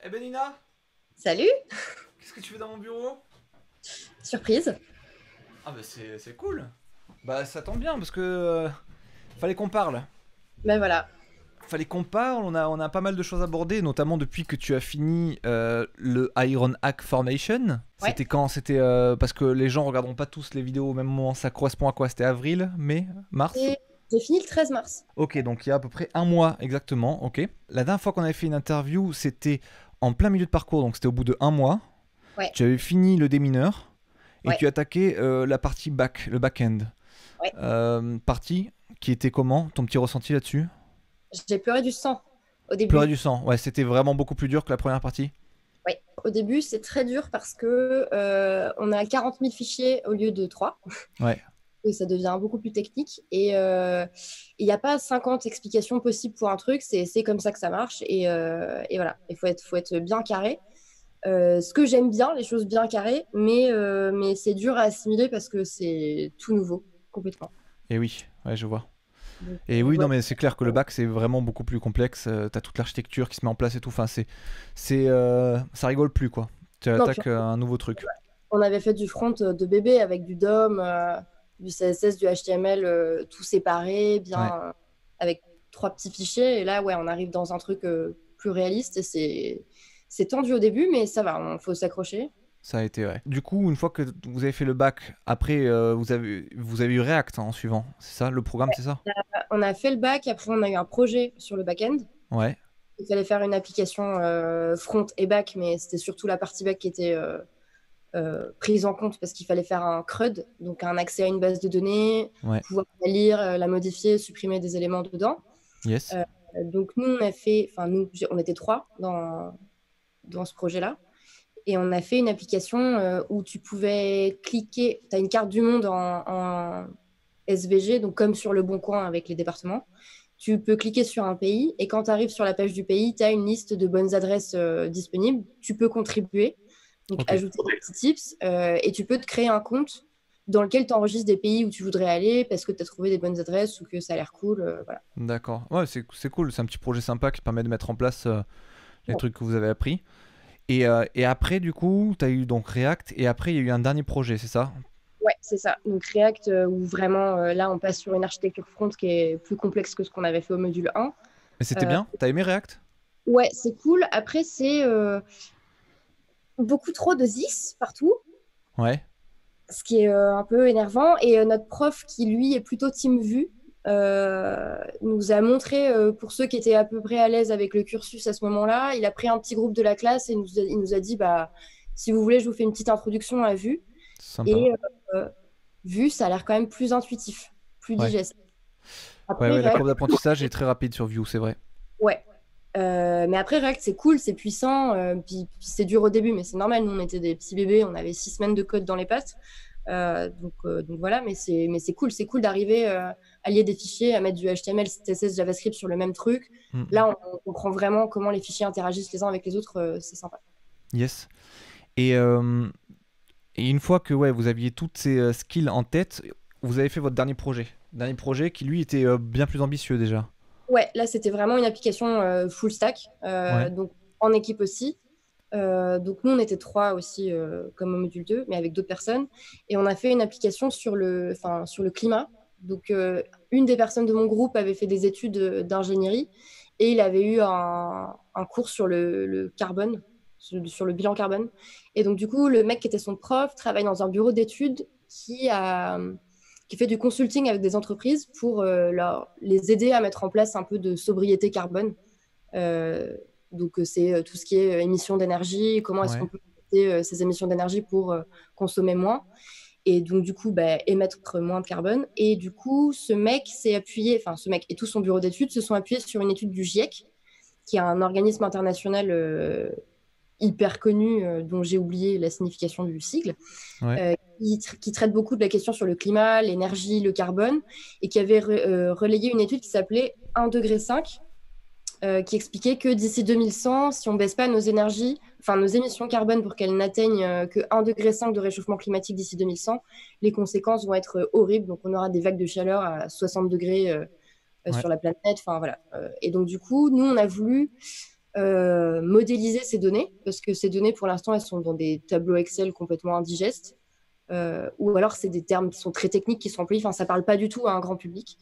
Eh ben Nina, Salut, qu'est-ce que tu fais dans mon bureau? surprise. Ah bah c'est cool. Bah ça tombe bien parce que fallait qu'on parle. Ben voilà. Fallait qu'on parle, on a pas mal de choses à aborder, notamment depuis que tu as fini le Iron Hack Formation. Ouais. C'était quand? C'était parce que les gens regarderont pas tous les vidéos au même moment, ça correspond à quoi? C'était avril, mai, mars? Et j'ai fini le 13 mars. Ok, donc il y a à peu près un mois exactement, ok. La dernière fois qu'on avait fait une interview, c'était en plein milieu de parcours, donc c'était au bout de un mois. Ouais, Tu avais fini le démineur et ouais, tu attaquais la partie back, le back-end. ouais. Partie qui était comment? Ton petit ressenti là-dessus? J'ai pleuré du sang au Pleurer début. du sang, ouais, c'était vraiment beaucoup plus dur que la première partie. Ouais. Au début, c'est très dur parce que on a 40 000 fichiers au lieu de 3. Ouais, Et ça devient beaucoup plus technique. Et il n'y a pas 50 explications possibles pour un truc. C'est comme ça que ça marche. Et voilà, il faut être bien carré. Ce que j'aime bien, les choses bien carrées, mais c'est dur à assimiler parce que c'est tout nouveau, complètement. et oui, ouais, je vois. Donc, Et oui, non, ouais. mais c'est clair que le bac, c'est vraiment beaucoup plus complexe. T'as toute l'architecture qui se met en place et tout. Enfin, ça rigole plus, quoi. Tu Non, puis attaques un nouveau truc. on avait fait du front de bébé avec du DOM, du CSS, du HTML, tout séparé, Ouais, bien, avec trois petits fichiers. Et là, ouais, on arrive dans un truc plus réaliste et c'est tendu au début, mais ça va, il faut s'accrocher. ça a été, ouais. Du coup, une fois que vous avez fait le bac, après, vous avez eu React en suivant. C'est ça, le programme, c'est ça? On a fait le bac, après on a eu un projet sur le back-end. Ouais, Il fallait faire une application front et back, mais c'était surtout la partie back qui était prise en compte parce qu'il fallait faire un CRUD, donc un accès à une base de données, ouais, pouvoir la lire, la modifier, supprimer des éléments dedans. yes. Euh, donc nous, on a fait, enfin nous, on était trois dans ce projet-là, et on a fait une application où tu pouvais cliquer, tu as une carte du monde en SVG, donc comme sur Le Bon Coin avec les départements. Tu peux cliquer sur un pays et quand tu arrives sur la page du pays, tu as une liste de bonnes adresses disponibles. Tu peux contribuer, donc Ok. ajouter des petits tips et tu peux te créer un compte dans lequel tu enregistres des pays où tu voudrais aller parce que tu as trouvé des bonnes adresses ou que ça a l'air cool. Voilà. D'accord. Ouais, c'est cool. C'est un petit projet sympa qui permet de mettre en place les Bon. trucs que vous avez appris. Et après, du coup, tu as eu donc React. Et après, il y a eu un dernier projet, c'est ça? Ouais, c'est ça. Donc React, où vraiment, là, on passe sur une architecture front qui est plus complexe que ce qu'on avait fait au module 1. Mais c'était Euh, bien? T'as aimé React? ouais, c'est cool. Après, c'est beaucoup trop de this partout, Ouais. ce qui est un peu énervant. Et notre prof, qui lui est plutôt team vue, nous a montré, pour ceux qui étaient à peu près à l'aise avec le cursus à ce moment-là, il a pris un petit groupe de la classe et il nous a dit, bah, si vous voulez, je vous fais une petite introduction à Vue. Sympa. Et Vue, ça a l'air quand même plus intuitif, plus Ouais. digeste. Ouais, Après, ouais, la React, courbe d'apprentissage est très rapide sur Vue, c'est vrai. ouais. Mais après, React, c'est cool, c'est puissant, puis c'est dur au début, mais c'est normal. Nous, on était des petits bébés, on avait 6 semaines de code dans les pattes. Donc voilà, mais c'est cool. C'est cool d'arriver à lier des fichiers, à mettre du HTML, CSS, JavaScript sur le même truc. Mm. Là, on comprend vraiment comment les fichiers interagissent les uns avec les autres. C'est sympa. Yes. Et, euh, et une fois que ouais, vous aviez toutes ces skills en tête, vous avez fait votre dernier projet. Dernier projet qui, lui, était bien plus ambitieux déjà. Ouais, là, c'était vraiment une application full stack, Ouais. donc en équipe aussi. Donc nous, on était trois aussi, comme au module 2, mais avec d'autres personnes. Et on a fait une application sur le climat. Donc une des personnes de mon groupe avait fait des études d'ingénierie et il avait eu un cours sur le carbone, sur le bilan carbone. Et donc du coup, le mec qui était son prof travaille dans un bureau d'études qui fait du consulting avec des entreprises pour les aider à mettre en place un peu de sobriété carbone. Euh, donc, c'est tout ce qui est émissions d'énergie, comment est-ce qu'on Ouais. peut limiter ces émissions d'énergie pour consommer moins. Et donc, du coup, bah, émettre moins de carbone. Et du coup, ce mec s'est appuyé, enfin, ce mec et tout son bureau d'études se sont appuyés sur une étude du GIEC, qui est un organisme international hyper connu, dont j'ai oublié la signification du sigle, Ouais. qui traite beaucoup de la question sur le climat, l'énergie, le carbone, et qui avait relayé une étude qui s'appelait 1,5 degré, qui expliquait que d'ici 2100, si on ne baisse pas nos énergies, enfin nos émissions carbone pour qu'elles n'atteignent que 1,5 degré de réchauffement climatique d'ici 2100, les conséquences vont être horribles. Donc on aura des vagues de chaleur à 60 degrés Ouais. sur la planète. Enfin voilà. Et donc du coup, nous, on a voulu modéliser ces données, parce que ces données, pour l'instant, elles sont dans des tableaux Excel complètement indigestes, ou alors c'est des termes qui sont très techniques qui sont employés, enfin, ça parle pas du tout à un grand public.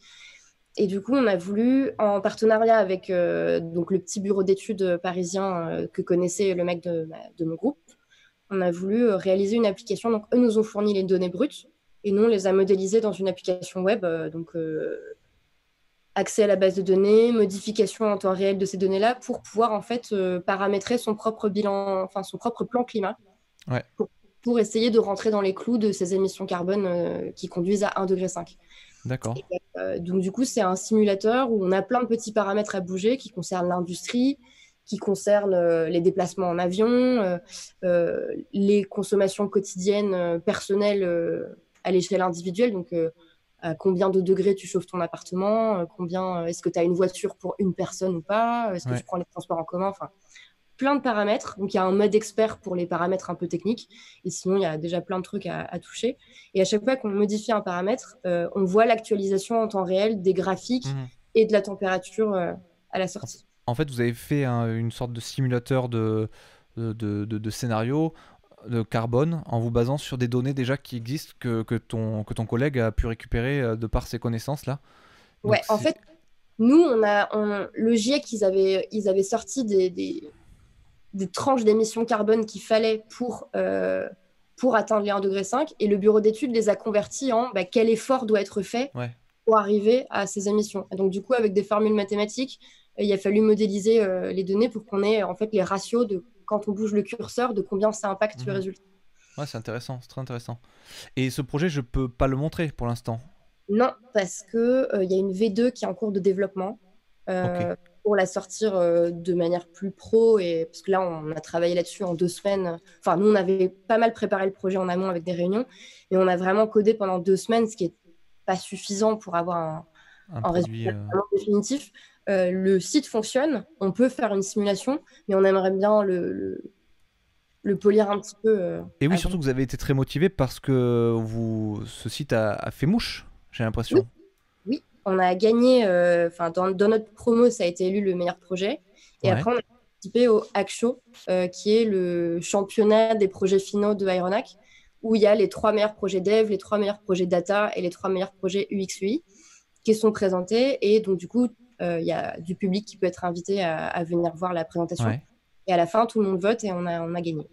Et du coup, on a voulu, en partenariat avec donc le petit bureau d'études parisien que connaissait le mec de mon groupe, on a voulu réaliser une application. Donc, eux nous ont fourni les données brutes et nous, on les a modélisées dans une application web. Accès à la base de données, modification en temps réel de ces données-là pour pouvoir en fait paramétrer son propre bilan, enfin son propre plan climat Ouais, pour essayer de rentrer dans les clous de ces émissions carbone qui conduisent à 1,5 degré. d'accord. Donc du coup, c'est un simulateur où on a plein de petits paramètres à bouger qui concernent l'industrie, qui concernent les déplacements en avion, les consommations quotidiennes personnelles à l'échelle individuelle. Donc à combien de degrés tu chauffes ton appartement, est-ce que tu as une voiture pour une personne ou pas, est-ce que Ouais. tu prends les transports en commun, enfin plein de paramètres. Donc il y a un mode expert pour les paramètres un peu techniques, et sinon il y a déjà plein de trucs à toucher. Et à chaque fois qu'on modifie un paramètre, on voit l'actualisation en temps réel des graphiques Mhm. et de la température à la En, sortie. en fait, vous avez fait une sorte de simulateur de scénario de carbone en vous basant sur des données déjà qui existent que ton collègue a pu récupérer de par ses connaissances là. Ouais, Donc en c'est fait, nous, le GIEC, ils avaient sorti des tranches d'émissions carbone qu'il fallait pour atteindre les 1,5 degré, et le bureau d'études les a convertis en quel effort doit être fait ouais. pour arriver à ces émissions. Et donc, du coup, avec des formules mathématiques, il a fallu modéliser les données pour qu'on ait en fait les ratios de quand on bouge le curseur, de combien ça impacte le Mhm. résultat. Ouais, c'est intéressant, c'est très intéressant. Et ce projet, je peux pas le montrer pour l'instant. Non, parce que il y a une V2 qui est en cours de développement Ok. pour la sortir de manière plus pro. Et parce que là, on a travaillé là-dessus en 2 semaines. Enfin, nous, on avait pas mal préparé le projet en amont avec des réunions, et on a vraiment codé pendant 2 semaines, ce qui est pas suffisant pour avoir Un un résultat produit. vraiment définitif. Le site fonctionne, on peut faire une simulation, mais on aimerait bien le polir un petit peu Et oui, avant. surtout que vous avez été très motivé parce que ce site a fait mouche, j'ai Oui, l'impression. oui, on a gagné, enfin, dans notre promo, ça a été élu le meilleur projet. Et Ouais. après, on a participé au Hack Show, qui est le championnat des projets finaux de Aeronac, où il y a les 3 meilleurs projets dev, les 3 meilleurs projets data et les 3 meilleurs projets UX/UI qui sont présentés. Et donc, du coup, il y a du public qui peut être invité à venir voir la présentation. Ouais. Et à la fin, tout le monde vote et on a gagné.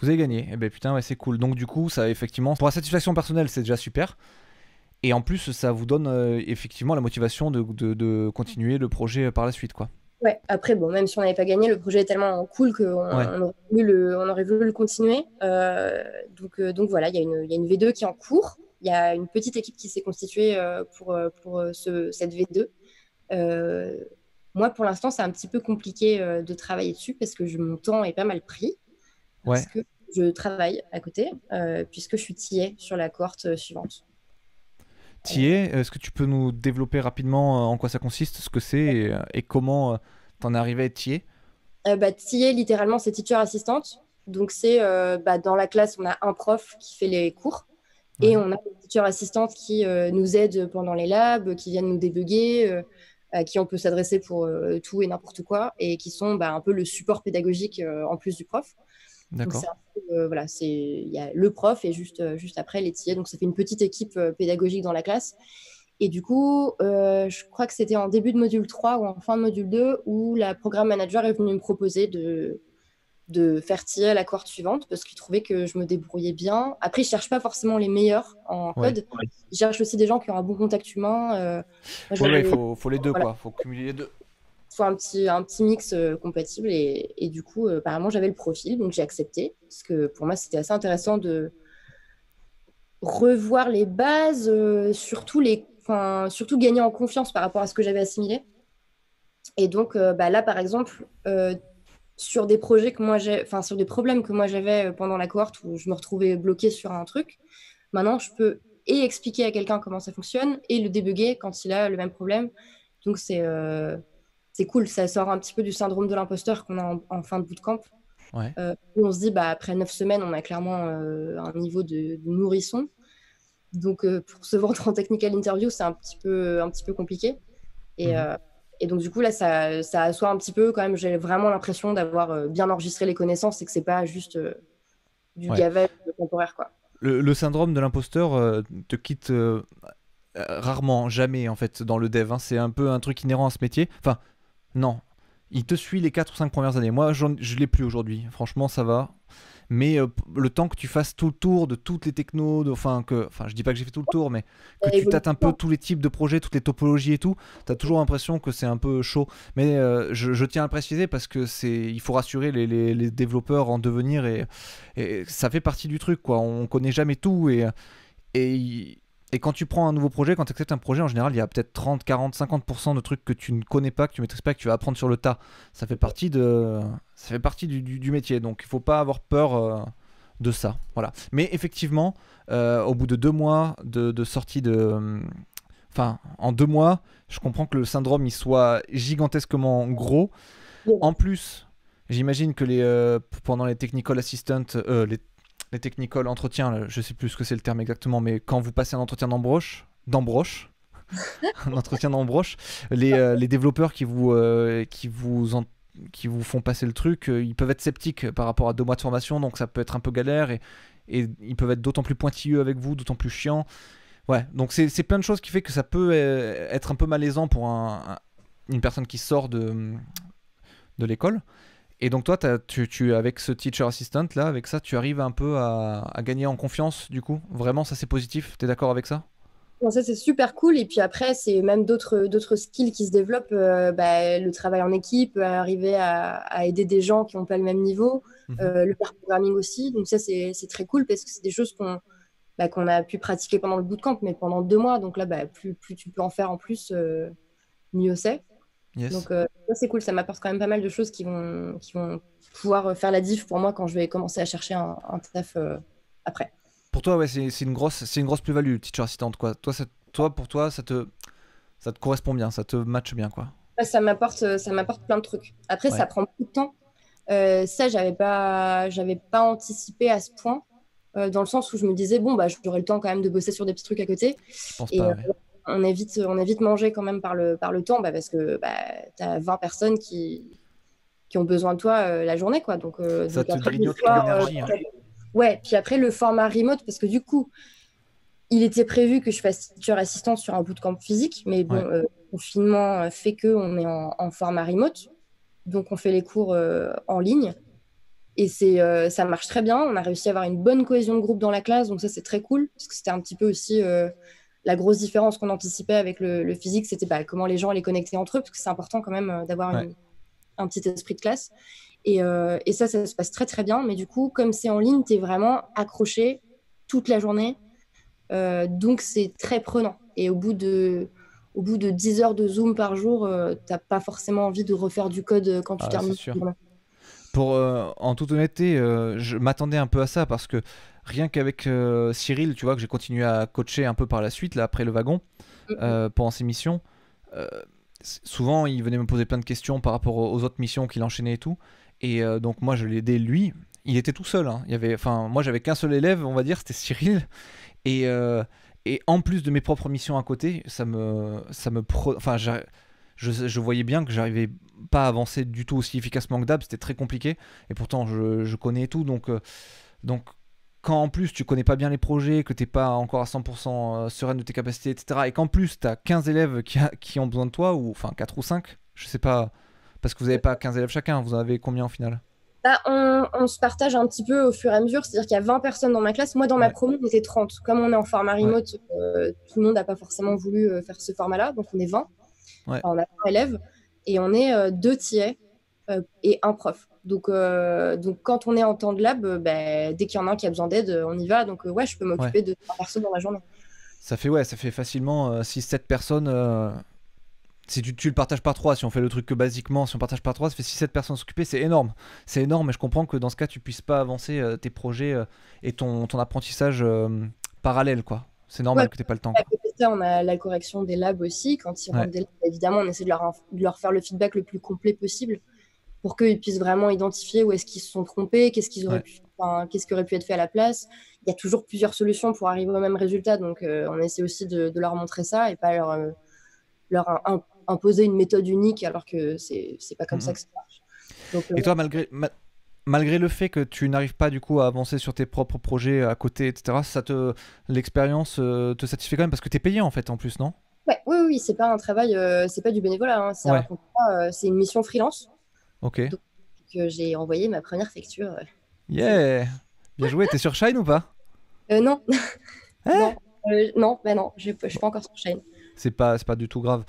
Vous avez gagné. Eh ben putain, ouais, c'est cool. Donc du coup, ça effectivement, pour la satisfaction personnelle, c'est déjà super. Et en plus, ça vous donne effectivement la motivation de continuer le projet par la suite, quoi. Ouais, après, bon, même si on n'avait pas gagné, le projet est tellement cool qu'on Ouais. on aurait voulu le continuer. Donc voilà, il y a une V2 qui est en cours. Il y a une petite équipe qui s'est constituée pour cette V2. Euh, Moi, pour l'instant, c'est un petit peu compliqué de travailler dessus parce que mon temps est pas mal pris, parce Ouais. que je travaille à côté, puisque je suis TA sur la cohorte suivante. T'y es. Est-ce que tu peux nous développer rapidement en quoi ça consiste, ce que c'est et comment t'en es arrivé à être TIE? TA, littéralement, c'est teacher assistante. Donc, c'est dans la classe, on a un prof qui fait les cours. Et Ouais. on a des teacher assistantes qui nous aident pendant les labs, qui viennent nous débugger, à qui on peut s'adresser pour tout et n'importe quoi, et qui sont un peu le support pédagogique en plus du prof. Donc c'est D'accord. un peu, voilà, il y a le prof et juste après les TA. Donc ça fait une petite équipe pédagogique dans la classe. Et du coup, je crois que c'était en début de module 3 ou en fin de module 2 où la programme manager est venue me proposer de faire tirer la cohorte suivante parce qu'il trouvait que je me débrouillais bien. Après, il ne cherche pas forcément les meilleurs en Ouais. code. Il cherche aussi des gens qui ont un bon contact humain. Moi, Ouais, ouais, j'avais, faut les deux, voilà, quoi. Faut cumuler les deux. faut un petit mix compatible. Et du coup, apparemment, j'avais le profil, donc j'ai accepté. Parce que pour moi, c'était assez intéressant de revoir les bases, surtout gagner en confiance par rapport à ce que j'avais assimilé. Et donc, là, par exemple, sur des projets que moi j'ai, enfin sur des problèmes que moi j'avais pendant la cohorte où je me retrouvais bloquée sur un truc. Maintenant, je peux et expliquer à quelqu'un comment ça fonctionne et le débugger quand il a le même problème. Donc c'est cool, ça sort un petit peu du syndrome de l'imposteur qu'on a en fin de bootcamp. Ouais. Où on se dit après 9 semaines, on a clairement un niveau de nourrisson. Donc pour se vendre en technical interview, c'est un petit peu compliqué. Et, Mhm. Et donc, du coup, là, ça assoit un petit peu quand même. J'ai vraiment l'impression d'avoir bien enregistré les connaissances et que c'est pas juste du Ouais. gavage temporaire, quoi. Le syndrome de l'imposteur te quitte rarement, jamais en fait dans le dev, hein. C'est un peu un truc inhérent à ce métier. Enfin, non. Il te suit les 4 ou 5 premières années. Moi, je l'ai plus aujourd'hui. Franchement, ça va. Mais le temps que tu fasses tout le tour de toutes les technos, enfin, je dis pas que j'ai fait tout le tour, mais que Ça tu évolue tâtes tout un le peu temps. tous les types de projets, toutes les topologies et tout, t'as toujours l'impression que c'est un peu chaud. Mais je tiens à le préciser parce que il faut rassurer les développeurs en devenir et ça fait partie du truc, quoi. On connaît jamais tout et, et quand tu prends un nouveau projet, quand tu acceptes un projet, en général, il y a peut-être 30, 40, 50% de trucs que tu ne connais pas, que tu maîtrises pas, que tu vas apprendre sur le tas. Ça fait partie du métier, donc il faut pas avoir peur de ça. Voilà. Mais effectivement, au bout de 2 mois de sortie Enfin, en 2 mois, je comprends que le syndrome il soit gigantesquement gros. En plus, j'imagine que pendant les technical assistant, les technical entretiens, là, je sais plus ce que c'est le terme exactement, mais quand vous passez un entretien d'embauche, un entretien d'embauche, les développeurs qui vous font passer le truc, ils peuvent être sceptiques par rapport à 2 mois de formation, donc ça peut être un peu galère et ils peuvent être d'autant plus pointilleux avec vous, d'autant plus chiants. Ouais, donc c'est plein de choses qui fait que ça peut être un peu malaisant pour une personne qui sort de l'école. Et donc toi, avec ce teacher assistant là, avec ça, tu arrives un peu à gagner en confiance du coup. Vraiment, ça c'est positif. T'es d'accord avec ça? Bon, ça, c'est super cool. Et puis après, c'est même d'autres skills qui se développent. Bah, le travail en équipe, arriver à aider des gens qui n'ont pas le même niveau, Mhm. le pair programming aussi. Donc ça, c'est très cool parce que c'est des choses qu'on a pu pratiquer pendant le bootcamp, mais pendant 2 mois. Donc là, bah, plus tu peux en faire en plus, mieux c'est. Yes. Donc ça, c'est cool. Ça m'apporte quand même pas mal de choses qui vont pouvoir faire la diff pour moi quand je vais commencer à chercher un taf après. Pour toi, ouais, c'est une grosse plus-value, teacher assistant quoi. Pour toi, ça te correspond bien, ça te matche bien quoi. Ouais, ça m'apporte plein de trucs. Après, ça Ouais, prend beaucoup de temps. Ça, j'avais pas anticipé à ce point, dans le sens où je me disais, bon, bah, j'aurai le temps quand même de bosser sur des petits trucs à côté. je pense Et pas, ouais. on est vite mangé quand même par le temps, bah, parce que bah, tu as 20 personnes qui ont besoin de toi la journée, quoi. Donc, Ça donc te après, le grignote ton soir, énergie, hein. ouais, puis après, le format remote, parce que du coup, il était prévu que je fasse teacher assistant sur un bootcamp physique, mais bon, Ouais, le confinement fait qu'on est en format remote. Donc, on fait les cours en ligne. Et ça marche très bien. On a réussi à avoir une bonne cohésion de groupe dans la classe. Donc, ça, c'est très cool. Parce que c'était un petit peu aussi la grosse différence qu'on anticipait avec le physique. C'était bah, comment les gens les connectaient entre eux. Parce que c'est important quand même d'avoir ouais. un petit esprit de classe. Et ça se passe très, très bien. Mais du coup, comme c'est en ligne, tu es vraiment accroché toute la journée. Donc, c'est très prenant. Et au bout de 10 heures de Zoom par jour, t'as pas forcément envie de refaire du code quand tu Ah, c'est termines. sûr. En toute honnêteté, je m'attendais un peu à ça parce que rien qu'avec Cyril, tu vois, que j'ai continué à coacher un peu par la suite, là, après le wagon, pendant ses missions, euh, souvent il venait me poser plein de questions par rapport aux autres missions qu'il enchaînait et tout. Et donc moi je l'ai aidé lui. Il était tout seul, hein. Enfin, moi j'avais qu'un seul élève, on va dire, c'était Cyril. Et, euh, et en plus de mes propres missions à côté, enfin, je voyais bien que j'arrivais pas à avancer du tout aussi efficacement que d'hab, c'était très compliqué. Et pourtant, je connais tout, donc quand en plus tu connais pas bien les projets, que t'es pas encore à 100% sereine de tes capacités, etc., et qu'en plus t'as 15 élèves qui ont besoin de toi, ou enfin 4 ou 5, je sais pas, parce que vous avez pas 15 élèves chacun, vous en avez combien au final? Bah, on se partage un petit peu au fur et à mesure, c'est-à-dire qu'il y a 20 personnes dans ma classe. Moi, dans ma Ouais, promo, on était 30. Comme on est en format ouais, remote, tout le monde n'a pas forcément voulu faire ce format-là, donc on est 20. ouais, Enfin, on a 20 élèves et on est deux TA et un prof. Donc, quand on est en temps de lab, bah, dès qu'il y en a un qui a besoin d'aide, on y va. Donc, ouais, je peux ouais. m'occuper de 3 personnes dans la journée. Ça fait facilement 6-7 personnes. Si tu le partages par 3, si on fait le truc que basiquement, si on partage par 3, ça fait 6-7 personnes s'occuper, c'est énorme. C'est énorme, mais je comprends que dans ce cas, tu puisses pas avancer tes projets et ton apprentissage parallèle, quoi. C'est Ouais, normal que t'aies pas le temps, à quoi. côté de ça, on a la correction des labs aussi. Quand ils Ouais, rentrent des labs, évidemment, on essaie de leur faire le feedback le plus complet possible, pour qu'ils puissent vraiment identifier où est-ce qu'ils se sont trompés, ouais, qu'est-ce qui aurait pu être fait à la place. Il y a toujours plusieurs solutions pour arriver au même résultat, donc on essaie aussi de leur montrer ça et pas leur imposer une méthode unique alors que c'est pas comme ça Mhm. que ça marche. Donc, Et toi, malgré le fait que tu n'arrives pas du coup à avancer sur tes propres projets à côté, etc., l'expérience te satisfait quand même parce que t'es payé en fait en plus, non? ouais, oui, oui, c'est pas un travail, c'est pas du bénévolat, hein, c'est un Ouais, contrat, c'est une mission freelance. ok. Donc, j'ai envoyé ma première facture. C'est- Yeah! Bien joué, t'es sur Shine ou pas? Non, Eh? non, non, bah non, je suis pas encore sur Shane. C'est pas du tout grave.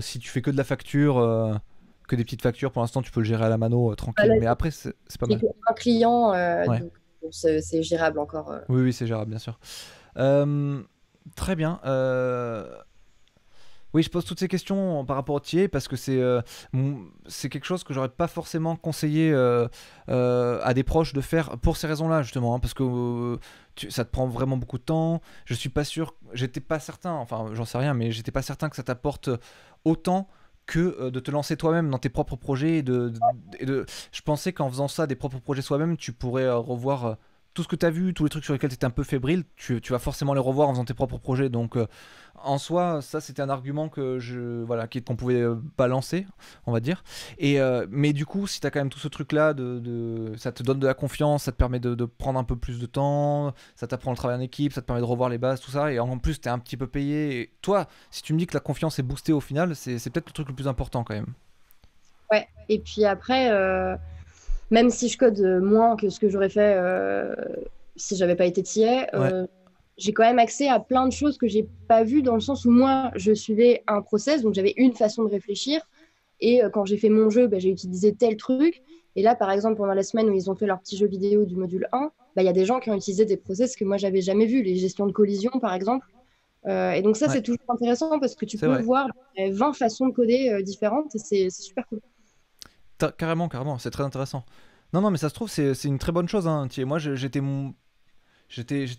Si tu fais que de la facture, que des petites factures, pour l'instant tu peux le gérer à la mano tranquille. Voilà, Mais après, c'est pas j'ai mal. qu'un client, Ouais. donc bon, c'est gérable encore. Oui, oui, c'est gérable, bien sûr. Euh, Très bien. Oui, je pose toutes ces questions par rapport au TIE parce que c'est quelque chose que j'aurais pas forcément conseillé à des proches de faire pour ces raisons-là, justement, hein, parce que ça te prend vraiment beaucoup de temps. Je suis pas sûr, j'étais pas certain, enfin, j'en sais rien, mais j'étais pas certain que ça t'apporte autant que de te lancer toi-même dans tes propres projets je pensais qu'en faisant ça, des propres projets soi-même, tu pourrais revoir tout ce que tu as vu, tous les trucs sur lesquels tu étais un peu fébrile, tu vas forcément les revoir en faisant tes propres projets. Donc, en soi, ça c'était un argument voilà, qu'on pouvait balancer, on va dire. Mais du coup, si tu as quand même tout ce truc-là, ça te donne de la confiance, ça te permet de prendre un peu plus de temps, ça t'apprend le travail en équipe, ça te permet de revoir les bases, tout ça. Et en plus, tu es un petit peu payé. Et toi, si tu me dis que la confiance est boostée au final, c'est peut-être le truc le plus important quand même. Ouais. Et puis après, même si je code moins que ce que j'aurais fait si j'avais pas été TA, Ouais, j'ai quand même accès à plein de choses que j'ai pas vues dans le sens où moi, je suivais un process, donc j'avais une façon de réfléchir. Et quand j'ai fait mon jeu, bah, j'ai utilisé tel truc. Et là, par exemple, pendant la semaine où ils ont fait leur petit jeu vidéo du module 1, bah, il y a des gens qui ont utilisé des process que moi, j'avais jamais vus, les gestions de collision, par exemple. Et donc ça, ouais, c'est toujours intéressant parce que tu c'est peux vrai. voir 20 façons de coder différentes et c'est super cool. Carrément, carrément, c'est très intéressant. Non, non, mais ça se trouve, c'est une très bonne chose. Hein. Moi, j'étais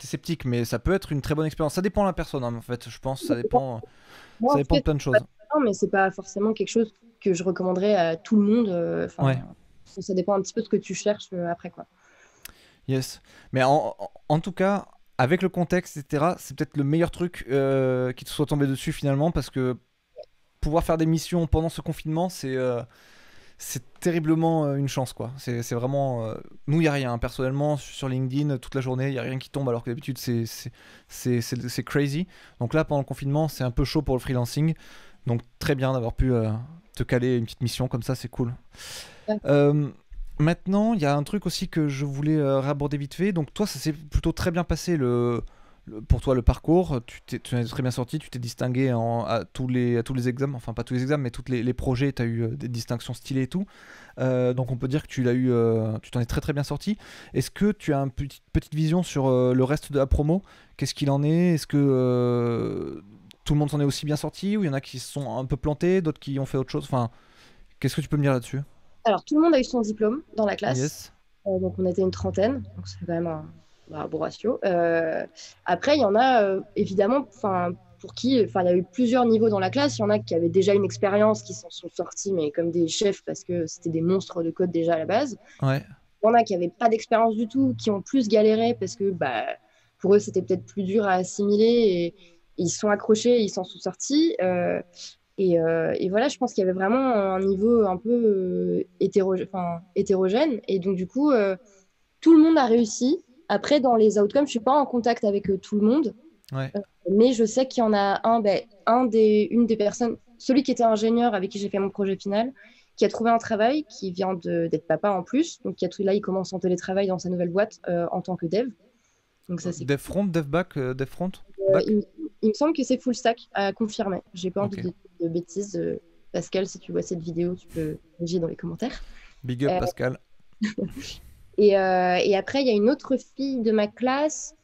sceptique, mais ça peut être une très bonne expérience. Ça dépend de la personne, hein, en fait, je pense. Moi, Ça en tout dépend cas, de plein de c'est choses. pas mais c'est pas forcément quelque chose que je recommanderais à tout le monde. Ouais, Enfin, ça dépend un petit peu de ce que tu cherches après, quoi. yes. Mais en tout cas, avec le contexte, etc., c'est peut-être le meilleur truc qui te soit tombé dessus finalement, parce que pouvoir faire des missions pendant ce confinement, c'est terriblement une chance, quoi. C'est vraiment. Nous, il n'y a rien. Personnellement, sur LinkedIn, toute la journée, il n'y a rien qui tombe, alors que d'habitude, c'est crazy. Donc là, pendant le confinement, c'est un peu chaud pour le freelancing. Donc très bien d'avoir pu te caler une petite mission comme ça, c'est cool. Ouais. Euh, Maintenant, il y a un truc aussi que je voulais réaborder vite fait. Donc toi, ça s'est plutôt très bien passé pour toi le parcours. Tu en es très bien sorti, tu t'es distingué à tous les examens, enfin pas tous les examens, mais tous les projets, tu as eu des distinctions stylées et tout. Donc on peut dire que tu t'en es très très bien sorti. Est-ce que tu as une petite vision sur le reste de la promo? Qu'est-ce qu'il en est? Est-ce que tout le monde s'en est aussi bien sorti ou il y en a qui se sont un peu plantés, d'autres qui ont fait autre chose? Enfin, qu'est-ce que tu peux me dire là-dessus? Alors, tout le monde a eu son diplôme dans la classe. Yes. Donc, on était une trentaine. Donc, c'est quand même un bon ratio. Après, il y en a, évidemment, pour qui il y a eu plusieurs niveaux dans la classe. Il y en a qui avaient déjà une expérience, qui s'en sont sortis, mais comme des chefs, parce que c'était des monstres de code déjà à la base. Ouais. Il y en a qui n'avaient pas d'expérience du tout, qui ont plus galéré, parce que bah, pour eux, c'était peut-être plus dur à assimiler. Et ils se sont accrochés, ils s'en sont sortis. Et voilà, je pense qu'il y avait vraiment un niveau un peu hétérogène. Et donc, du coup, tout le monde a réussi. Après, dans les outcomes, je ne suis pas en contact avec tout le monde. Ouais. Mais je sais qu'il y en a une des personnes, celui qui était ingénieur avec qui j'ai fait mon projet final, qui a trouvé un travail, qui vient d'être papa en plus. Donc, là, il commence en télétravail dans sa nouvelle boîte en tant que dev. Donc, ça, c'est Dev front, dev back, dev front, euh, back. il, il me semble que c'est full stack à confirmer. J'ai pas envie Ok. de bêtises. Pascal, si tu vois cette vidéo, tu peux corriger dans les commentaires. Big up Euh, Pascal. et après, il y a une autre fille de ma classe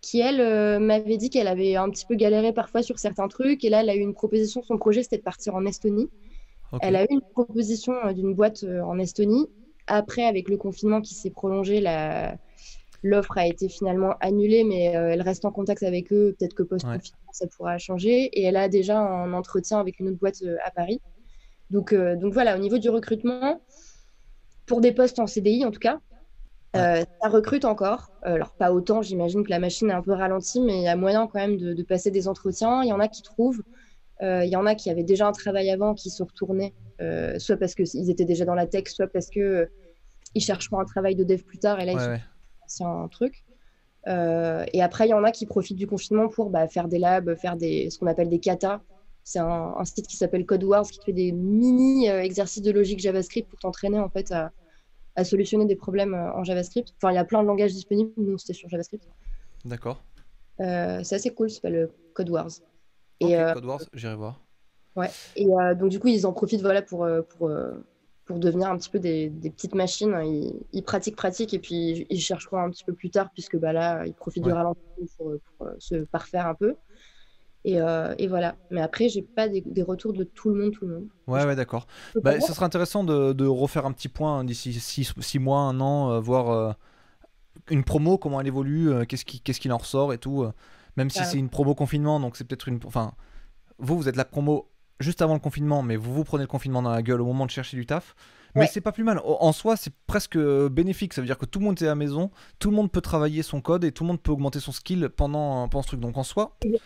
qui, elle, m'avait dit qu'elle avait un petit peu galéré parfois sur certains trucs. Et là, elle a eu une proposition. Son projet, c'était de partir en Estonie. Ok. Elle a eu une proposition d'une boîte en Estonie. Après, avec le confinement qui s'est prolongé, l'offre a été finalement annulée, mais elle reste en contact avec eux. Peut-être que Ouais. post-confinement, ça pourra changer. Et elle a déjà un entretien avec une autre boîte à Paris. Donc voilà, au niveau du recrutement, pour des postes en CDI en tout cas, Ouais. ça recrute encore. Alors pas autant, j'imagine que la machine est un peu ralentie, mais il y a moyen quand même de passer des entretiens. Il y en a qui trouvent. Il y en a qui avaient déjà un travail avant, qui sont retournés, soit parce qu'ils étaient déjà dans la tech, soit parce que ils chercheront un travail de dev plus tard et là ils Ouais, sont ouais. sur un truc. Et après, il y en a qui profitent du confinement pour faire des labs, faire ce qu'on appelle des katas. C'est un site qui s'appelle Code Wars qui te fait des mini exercices de logique JavaScript pour t'entraîner en fait à solutionner des problèmes en JavaScript. Enfin, il y a plein de langages disponibles. Nous, c'était sur JavaScript. D'accord. C'est assez cool, ça s'appelle Code Wars. Et, Ok, Code Wars, j'irai voir. ouais. Et donc, du coup, ils en profitent voilà, pour devenir un petit peu des petites machines. Ils pratiquent, et puis ils chercheront un petit peu plus tard, puisque là, ils profitent du Ouais. ralentissement pour se parfaire un peu. Et voilà. Mais après, j'ai pas des retours de tout le monde. Et Ouais, je ouais, d'accord. peux pas Bah, voir. ça serait intéressant de refaire un petit point d'ici 6 mois, un an, voir une promo, comment elle évolue, qu'est-ce qu'il en ressort et tout. Même si c'est une promo confinement, donc c'est peut-être une. Enfin, vous êtes la promo juste avant le confinement, mais vous prenez le confinement dans la gueule au moment de chercher du taf. Mais Ouais. c'est pas plus mal. En soi, c'est presque bénéfique. Ça veut dire que tout le monde est à la maison, tout le monde peut travailler son code et tout le monde peut augmenter son skill pendant ce truc. Donc en soi, Il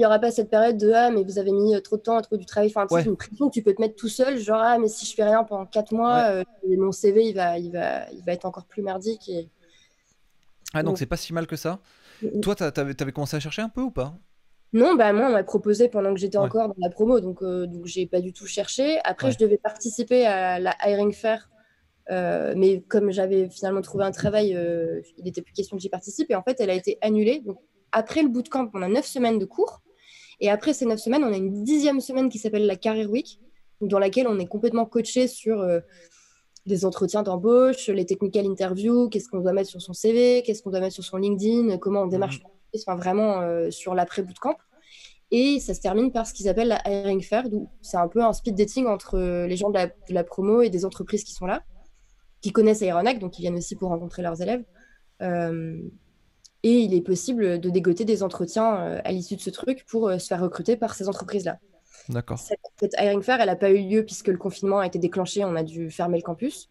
y aura pas cette période de mais vous avez mis trop de temps à trouver du travail. Enfin, tu sais, ouais, c'est une pression que tu peux te mettre tout seul. Genre, mais si je fais rien pendant 4 ouais. mois, mon CV, il va être encore plus merdique. Ah, donc Donc, c'est pas si mal que ça. Toi, t'avais commencé à chercher un peu ou pas? non, moi, on m'a proposé pendant que j'étais Ouais, encore dans la promo. Donc j'ai pas du tout cherché. Après, je ouais. devais participer à la hiring fair. Mais comme j'avais finalement trouvé un travail, il n'était plus question que j'y participe. Et en fait, elle a été annulée. Donc, après le bootcamp, on a 9 semaines de cours. Et après ces 9 semaines, on a une 10e semaine qui s'appelle la Career Week, dans laquelle on est complètement coaché sur des entretiens d'embauche, les technical interviews, qu'est-ce qu'on doit mettre sur son CV, qu'est-ce qu'on doit mettre sur son LinkedIn, comment on démarche Mhm. l'entreprise, enfin vraiment sur l'après-bootcamp. Et ça se termine par ce qu'ils appellent la hiring fair, d'où c'est un peu un speed dating entre les gens de la promo et des entreprises qui sont là, qui connaissent Aeronac, donc qui viennent aussi pour rencontrer leurs élèves. Euh, et il est possible de dégoter des entretiens à l'issue de ce truc pour se faire recruter par ces entreprises-là. D'accord. Cette hiring fair, elle n'a pas eu lieu puisque le confinement a été déclenché, on a dû fermer le campus.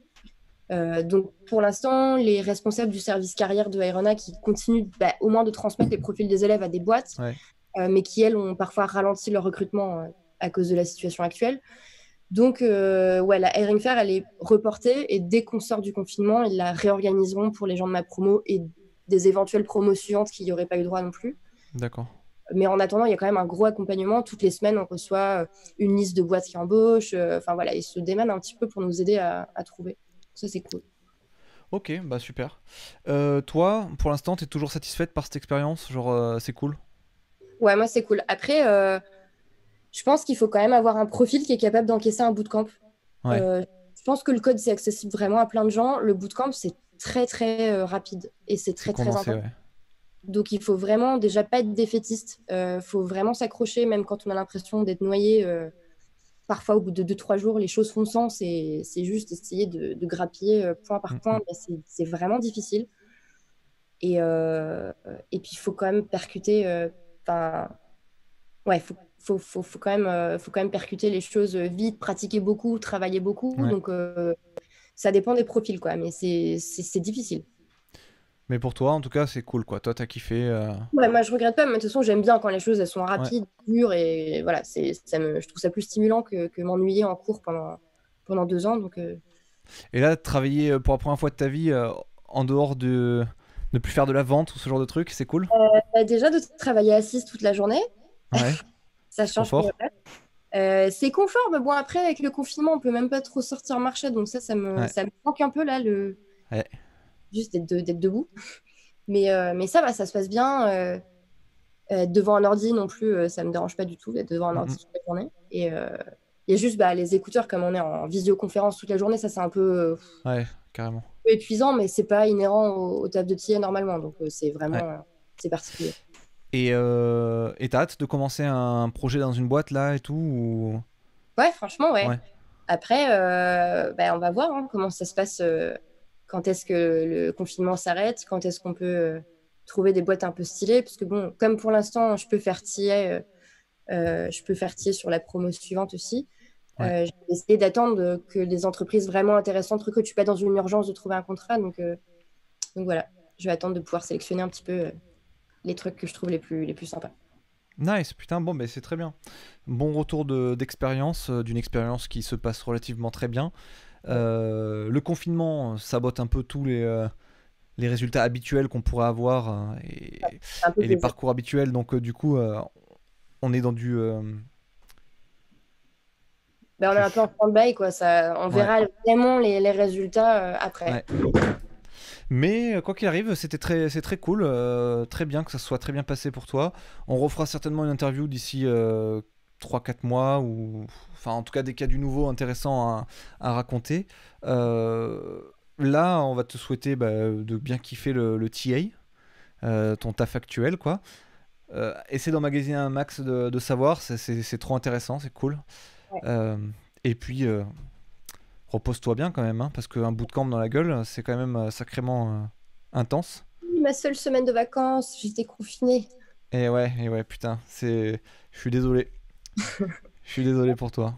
Donc pour l'instant, les responsables du service carrière de Aeronac qui continuent au moins de transmettre les profils des élèves à des boîtes, Ouais. mais qui, elles, ont parfois ralenti leur recrutement à cause de la situation actuelle. Donc, ouais, la hiring fair, elle est reportée et dès qu'on sort du confinement, ils la réorganiseront pour les gens de ma promo et des éventuelles promos suivantes qui n'y auraient pas eu droit non plus. D'accord. Mais en attendant, il y a quand même un gros accompagnement. Toutes les semaines, on reçoit une liste de boîtes qui embauchent. Enfin voilà, ils se démènent un petit peu pour nous aider à trouver. Ça, c'est cool. Ok, bah super. Toi, pour l'instant, t'es toujours satisfaite par cette expérience? Genre, c'est cool? Ouais, moi, c'est cool. Après, je pense qu'il faut quand même avoir un profil qui est capable d'encaisser un bootcamp. Ouais, Euh, je pense que le code, c'est accessible vraiment à plein de gens. Le bootcamp, c'est très, très rapide et c'est c'est très, très condensé, intense. ouais. Donc, il faut vraiment déjà pas être défaitiste. Il faut vraiment s'accrocher, même quand on a l'impression d'être noyé. Parfois, au bout de 2, 3 jours, les choses font sens et c'est juste essayer de grappiller point par Mm, point. mm. Mais c'est vraiment difficile. Et puis, il faut quand même percuter. Enfin, ouais, faut quand même percuter les choses vite, pratiquer beaucoup, travailler beaucoup. Ouais. Donc, ça dépend des profils, quoi. Mais c'est difficile. Mais pour toi, en tout cas, c'est cool, quoi. Toi, t'as kiffé. Ouais, moi, je regrette pas, mais de toute façon, j'aime bien quand les choses elles sont Ouais. rapides, dures, et voilà, je trouve ça plus stimulant que m'ennuyer en cours pendant 2 ans. Donc, Et là, travailler pour la première fois de ta vie en dehors de ne plus faire de la vente ou ce genre de truc, c'est cool? déjà, de travailler assise toute la journée, Ouais. ça C'est change pas confort? mal. C'est confort, mais bon, après, avec le confinement, on peut même pas trop sortir marcher, donc ça me, Ouais. ça me manque un peu, là, Ouais. juste d'être debout. Mais ça va, ça se passe bien. Devant un ordi non plus, ça me dérange pas du tout d'être devant un Mm, ordi mm. toute la journée. Et il y a juste les écouteurs, comme on est en visioconférence toute la journée, ça c'est un peu Ouais, carrément. épuisant, mais c'est pas inhérent au taf de TA normalement. Donc c'est Ouais. vraiment c'est particulier. Et t'as hâte de commencer un projet dans une boîte là et tout ou... Ouais, franchement, ouais. Ouais. Après, on va voir comment ça se passe, quand est-ce que le confinement s'arrête, quand est-ce qu'on peut trouver des boîtes un peu stylées, parce que bon, comme pour l'instant, je peux faire TA sur la promo suivante aussi. Ouais. Je vais essayer d'attendre que des entreprises vraiment intéressantes recrutent. Je suis pas dans une urgence de trouver un contrat, donc voilà. Je vais attendre de pouvoir sélectionner un petit peu les trucs que je trouve les plus sympas. Nice, putain, bon, mais c'est très bien. Bon retour d'expérience, d'une expérience qui se passe relativement très bien. Le confinement sabote un peu tous les résultats habituels qu'on pourrait avoir Un peu et les plaisir. parcours habituels. Donc, du coup, on est dans Ben, on est un peu en stand-by, quoi. Ça, on Ouais, verra vraiment les résultats après. ouais. Mais quoi qu'il arrive, c'est très cool, très bien que ça soit très bien passé pour toi. On refera certainement une interview d'ici 3-4 mois, ou enfin en tout cas dès qu'il y a du nouveau intéressant à raconter. Euh, Là, on va te souhaiter de bien kiffer le TA, ton taf actuel, quoi. Essaie d'emmagasiner un max de savoir, c'est trop intéressant, c'est cool. Ouais. Euh, et puis, repose-toi bien quand même, hein, parce qu'un bootcamp dans la gueule, c'est quand même sacrément intense. Ma seule semaine de vacances, j'étais confinée. Et ouais, putain, je suis désolé. Je suis désolé pour toi.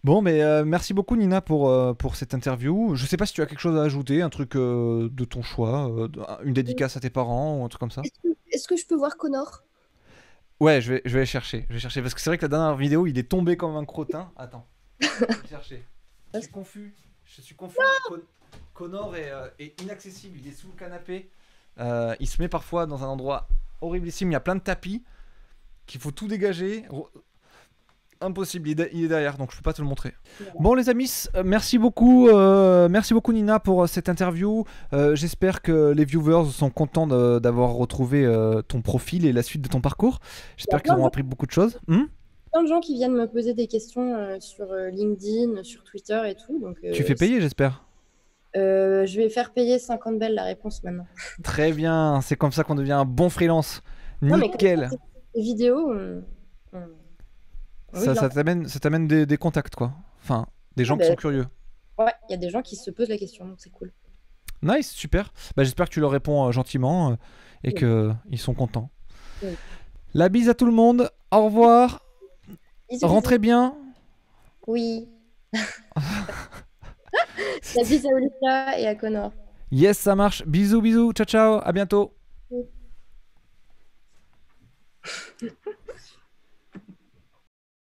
Bon, mais merci beaucoup Nina pour cette interview. Je sais pas si tu as quelque chose à ajouter, un truc de ton choix, une dédicace à tes parents ou un truc comme ça. Est-ce que je peux voir Connor? Ouais, je vais aller chercher. Je vais chercher parce que c'est vrai que la dernière vidéo, il est tombé comme un crottin. Attends, je vais le chercher. Je suis confus. Je suis confus. Connor est inaccessible. Il est sous le canapé. Il se met parfois dans un endroit horriblissime. Il y a plein de tapis qu'il faut tout dégager. Impossible, il est derrière, donc je peux pas te le montrer. Bon les amis, merci beaucoup Nina pour cette interview. J'espère que les viewers sont contents d'avoir retrouvé ton profil et la suite de ton parcours. Il y a J'espère qu'ils auront appris beaucoup de choses. plein de gens qui viennent me poser des questions sur LinkedIn, sur Twitter et tout. Donc, Tu fais payer, j'espère. je vais faire payer 50 balles la réponse maintenant. Très bien, c'est comme ça qu'on devient un bon freelance. Non, mais comme ça, Nickel. ces vidéos, oui, de Ça t'amène des contacts quoi. Enfin, des gens qui ben, sont curieux. ouais, il y a des gens qui se posent la question, donc c'est cool. Nice, super. J'espère que tu leur réponds gentiment et Oui. qu'ils sont contents. Oui. La bise à tout le monde. Au revoir. Bisous, Rentrez bisous. bien. Oui. La bise à Olivia et à Connor. Yes, ça marche. Bisous, bisous. Ciao, ciao. À bientôt. Oui.